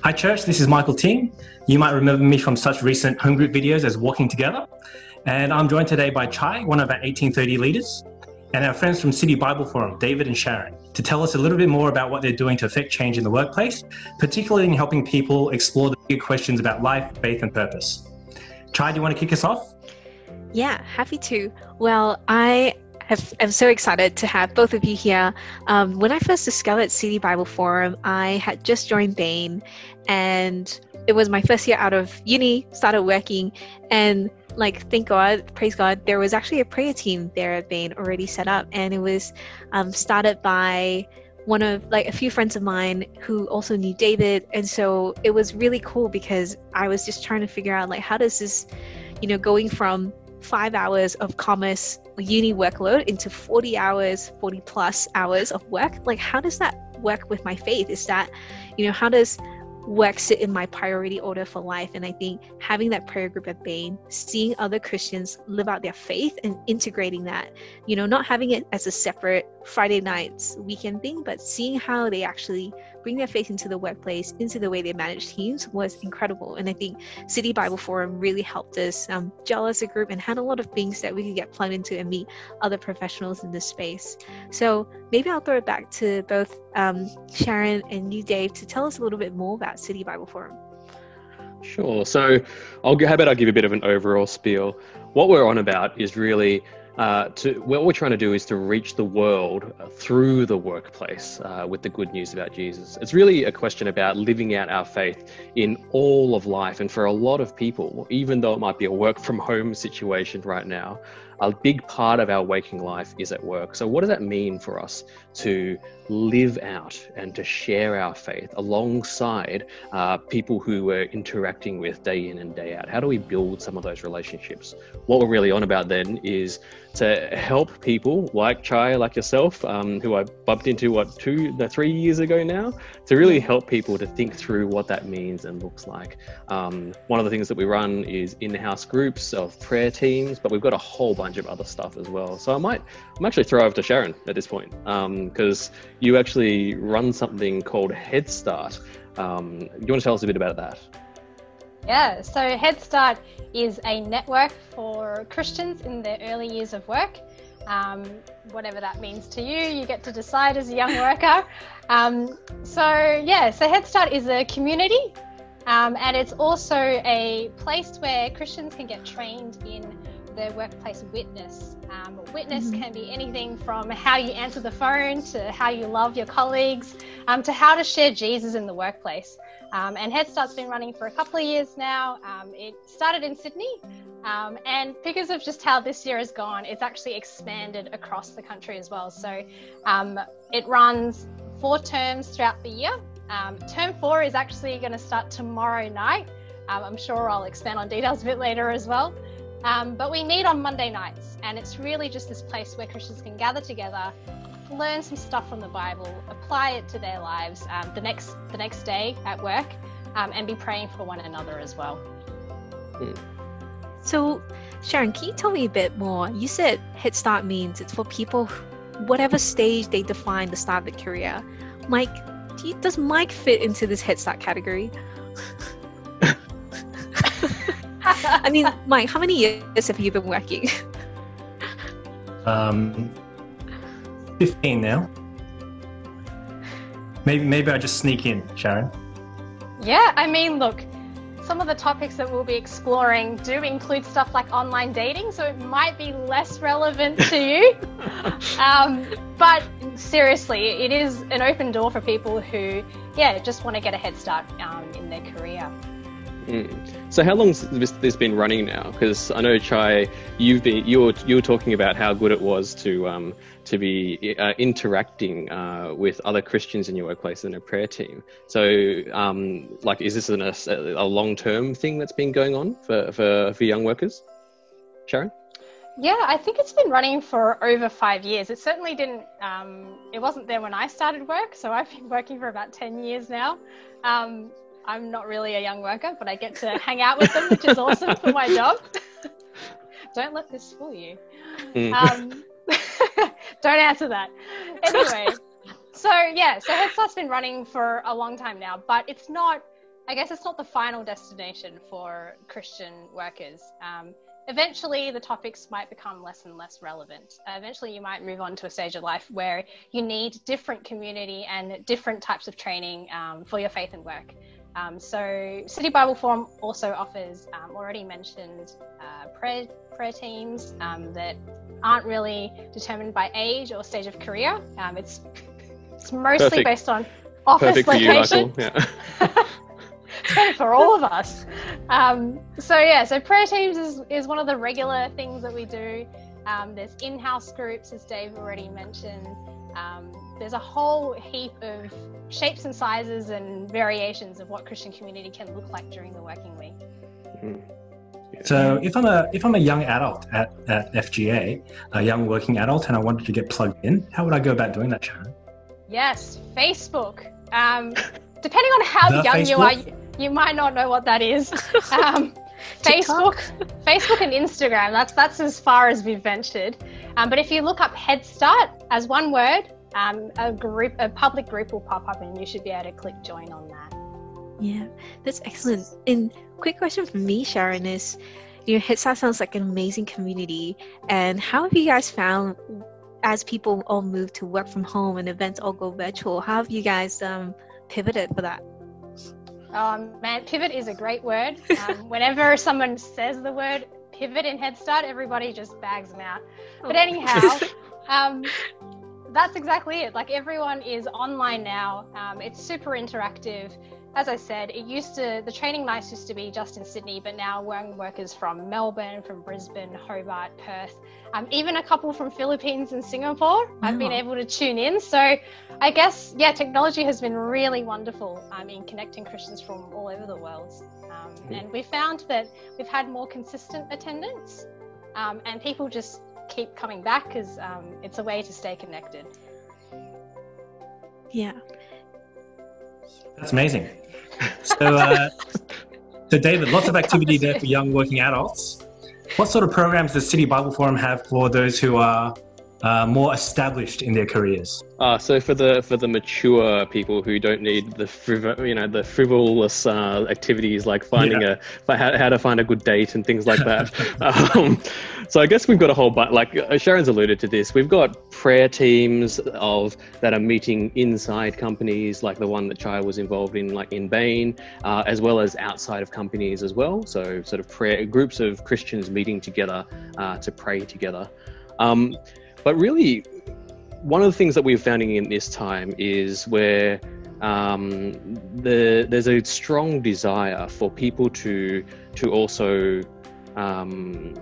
Hi church, this is Michael Ting. You might remember me from such recent home group videos as Walking Together. And I'm joined today by Chai, one of our 1830 leaders, and our friends from City Bible Forum, David and Sharon, to tell us a little bit more about what they're doing to affect change in the workplace, particularly in helping people explore the big questions about life, faith and purpose. Chai, do you want to kick us off? Yeah, happy to. Well, I'm so excited to have both of you here. When I first discovered City Bible Forum, I had just joined Bain, and it was my first year out of uni, started working, and thank God, praise God, there was actually a prayer team there at Bain already set up, and it was started by a few friends of mine who also knew David, and so it was really cool because I was just trying to figure out how does this, going from 5 hours of commerce uni workload into 40 plus hours of work, how does that work with my faith? Is that, how does work sit in my priority order for life? And I think having that prayer group at Bain, seeing other Christians live out their faith and integrating that, not having it as a separate Friday nights weekend thing, but seeing how they actually bring their faith into the workplace, into the way they manage teams, was incredible. And I think City Bible Forum really helped us gel as a group and had a lot of things that we could get plugged into and meet other professionals in this space. So maybe I'll throw it back to both Sharon and you, Dave, to tell us a little bit more about City Bible Forum. Sure. So how about I give a bit of an overall spiel. What we're on about is really what we're trying to do is to reach the world through the workplace with the good news about Jesus. It's really a question about living out our faith in all of life. And for a lot of people, even though it might be a work from home situation right now, a big part of our waking life is at work. So what does that mean for us to live out and to share our faith alongside people who we're interacting with day in and day out? How do we build some of those relationships? What we're really on about then is to help people like Chai, like yourself, who I bumped into 3 years ago now, to really help people to think through what that means and looks like. One of the things that we run is in-house groups of prayer teams, but we've got a whole bunch of other stuff as well. So I'm actually throw over to Sharon at this point, because you actually run something called Headstart. You want to tell us a bit about that? Yeah, so Headstart is a network for Christians in their early years of work. Whatever that means to you, you get to decide as a young worker. So Headstart is a community, and it's also a place where Christians can get trained in the workplace witness. Witness can be anything from how you answer the phone to how you love your colleagues, to how to share Jesus in the workplace. And Headstart's been running for a couple of years now. It started in Sydney, and because of just how this year has gone, it's actually expanded across the country as well. So it runs 4 terms throughout the year. Term 4 is actually going to start tomorrow night. I'm sure I'll expand on details a bit later as well. But we meet on Monday nights, and it's really just this place where Christians can gather together, learn some stuff from the Bible, apply it to their lives the next day at work, and be praying for one another as well. So, Sharon, can you tell me a bit more? You said Headstart means it's for people, whatever stage they define the start of their career. Mike, does Mike fit into this Headstart category? I mean, Mike, how many years have you been working? 15 now. Maybe I just sneak in, Sharon. Yeah, I mean, look, some of the topics that we'll be exploring do include stuff like online dating, so it might be less relevant to you. But seriously, it is an open door for people who, just want to get a head start in their career. So how long has this been running now? Because I know, Chai, you were talking about how good it was to be interacting with other Christians in your workplace in a prayer team. So is this a long-term thing that's been going on for young workers? Sharon? Yeah, I think it's been running for over 5 years. It certainly didn't, it wasn't there when I started work, so I've been working for about 10 years now. I'm not really a young worker, but I get to hang out with them, which is awesome for my job. Don't let this fool you. Don't answer that. Anyway, so Headstart's been running for a long time now, but it's not I guess it's not the final destination for Christian workers. Eventually, the topics might become less and less relevant. Eventually, you might move on to a stage of life where you need different community and different types of training for your faith and work. So City Bible Forum also offers already mentioned prayer teams that aren't really determined by age or stage of career. It's mostly based on office Perfect location. For you, Michael. Yeah. For all of us. So prayer teams is one of the regular things that we do. There's in-house groups, as Dave already mentioned. There's a whole heap of shapes and sizes and variations of what Christian community can look like during the working week. Mm. Yeah. So if I'm a young adult at FGA, a young working adult, and I wanted to get plugged in, how would I go about doing that, Sharon? Yes, Facebook. Depending on how young you are, you might not know what that is. Facebook and Instagram. That's as far as we've ventured. But if you look up Headstart as one word, a public group will pop up, and you should be able to click join on that. Yeah, that's excellent. And quick question from me, Sharon, is, Headstart sounds like an amazing community. And how have you guys found, as people all move to work from home and events all go virtual, how have you guys pivoted for that? Man, pivot is a great word. Whenever someone says the word pivot in Headstart, everybody just bags them out. But anyhow, that's exactly it. Like, everyone is online now. It's super interactive. As I said, the training nights used to be just in Sydney, but now workers from Melbourne, from Brisbane, Hobart, Perth, even a couple from Philippines and Singapore have been able to tune in. So I guess, technology has been really wonderful in connecting Christians from all over the world. And we found that we've had more consistent attendance, and people just keep coming back because it's a way to stay connected. Yeah. That's amazing. So David, lots of activity there for young working adults. What sort of programs does City Bible Forum have for those who are more established in their careers? So for the mature people who don't need the frivolous activities like finding how to find a good date and things like that. So I guess we've got a whole bunch, like Sharon's alluded to this. We've got prayer teams that are meeting inside companies, like the one that Chai was involved in, like in Bain, as well as outside of companies as well. So sort of prayer groups of Christians meeting together to pray together. But really, one of the things that we're finding in this time is where there's a strong desire for people to also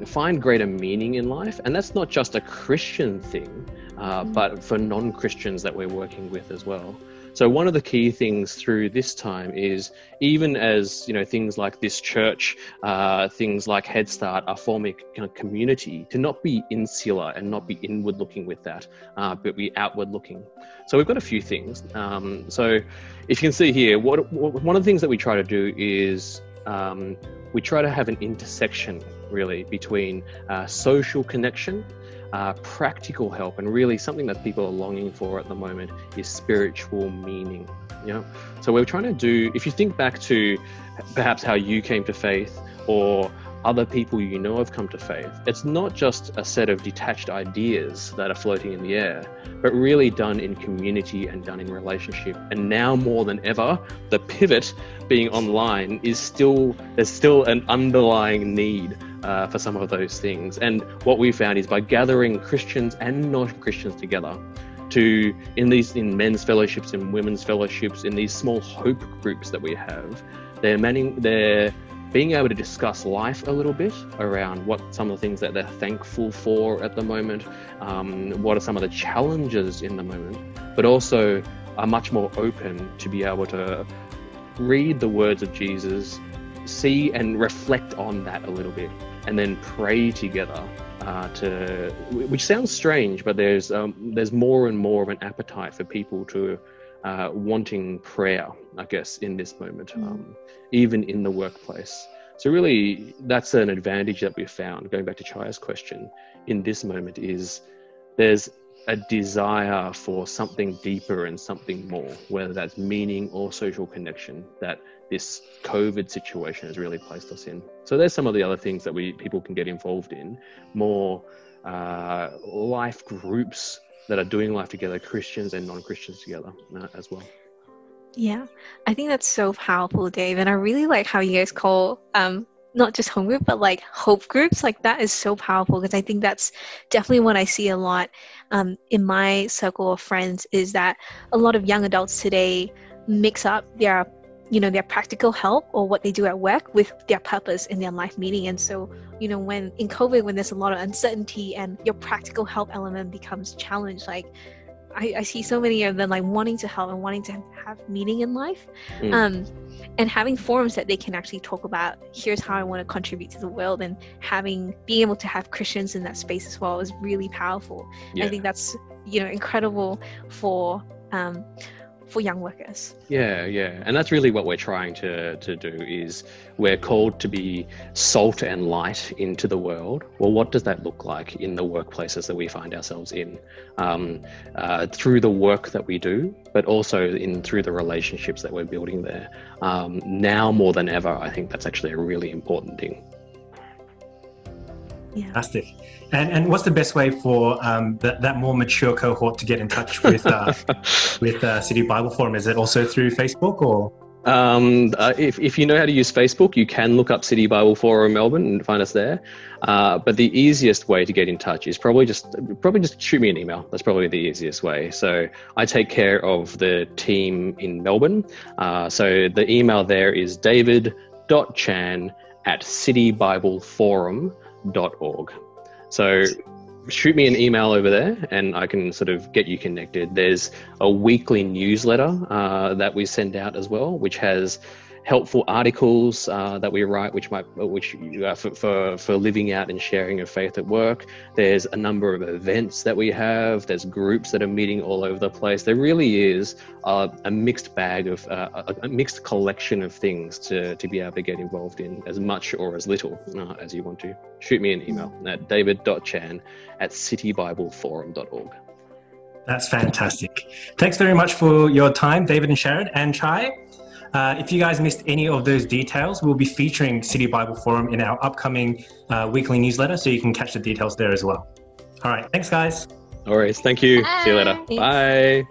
find greater meaning in life. And that's not just a Christian thing, but for non-Christians that we're working with as well. So one of the key things through this time is, even as things like this church, things like Headstart are forming a community, to not be insular and not be inward looking with that, but be outward looking. So we've got a few things. So if you can see here, one of the things that we try to do is we try to have an intersection really between social connection, practical help, and really something that people are longing for at the moment is spiritual meaning. So we're trying to do, if you think back to perhaps how you came to faith, or other people have come to faith, it's not just a set of detached ideas that are floating in the air, but really done in community and done in relationship. And now more than ever, the pivot being online there's still an underlying need for some of those things. And what we found is, by gathering Christians and non-Christians together in men's fellowships, in women's fellowships, in these small hope groups that we have, they're being able to discuss life a little bit around what some of the things that they're thankful for at the moment, what are some of the challenges in the moment, but also are much more open to be able to read the words of Jesus, see and reflect on that a little bit, and then pray together, which sounds strange, but there's more and more of an appetite for people to wanting prayer, I guess, in this moment, even in the workplace. So really, that's an advantage that we've found, going back to Chaya's question, in this moment, is there's a desire for something deeper and something more, whether that's meaning or social connection, that this COVID situation has really placed us in. So there's some of the other things that people can get involved in, more life groups that are doing life together, Christians and non-Christians together as well. Yeah, I think that's so powerful, Dave. And I really like how you guys call not just home group, but like hope groups. Like that is so powerful, because I think that's definitely what I see a lot in my circle of friends, is that a lot of young adults today mix up their practical help or what they do at work with their purpose and their life meaning. And so, when in COVID, when there's a lot of uncertainty and your practical help element becomes challenged, like I see so many of them like wanting to help and wanting to have meaning in life, and having forums that they can actually talk about, here's how I want to contribute to the world, and being able to have Christians in that space as well is really powerful. Yeah. I think that's incredible for young workers. Yeah, and that's really what we're trying to do. Is we're called to be salt and light into the world. Well, what does that look like in the workplaces that we find ourselves in, through the work that we do, but also through the relationships that we're building there. Now more than ever, I think that's actually a really important thing. Yeah. Fantastic. And what's the best way for that more mature cohort to get in touch with City Bible Forum? Is it also through Facebook, or? If you know how to use Facebook, you can look up City Bible Forum Melbourne and find us there. But the easiest way to get in touch is probably just shoot me an email. That's probably the easiest way. So I take care of the team in Melbourne. So the email there is david.chan@citybibleforum.org. So shoot me an email over there and I can sort of get you connected. There's a weekly newsletter that we send out as well, which has helpful articles that we write, which for living out and sharing of faith at work. There's a number of events that we have. There's groups that are meeting all over the place. There really is a mixed bag of a mixed collection of things to be able to get involved in, as much or as little as you want to. Shoot me an email at david.chan@citybibleforum.org. That's fantastic. Thanks very much for your time, David and Sharon. And Chai, if you guys missed any of those details, we'll be featuring City Bible Forum in our upcoming weekly newsletter, so you can catch the details there as well. All right. Thanks, guys. No worries. Thank you. Bye. See you later. Bye.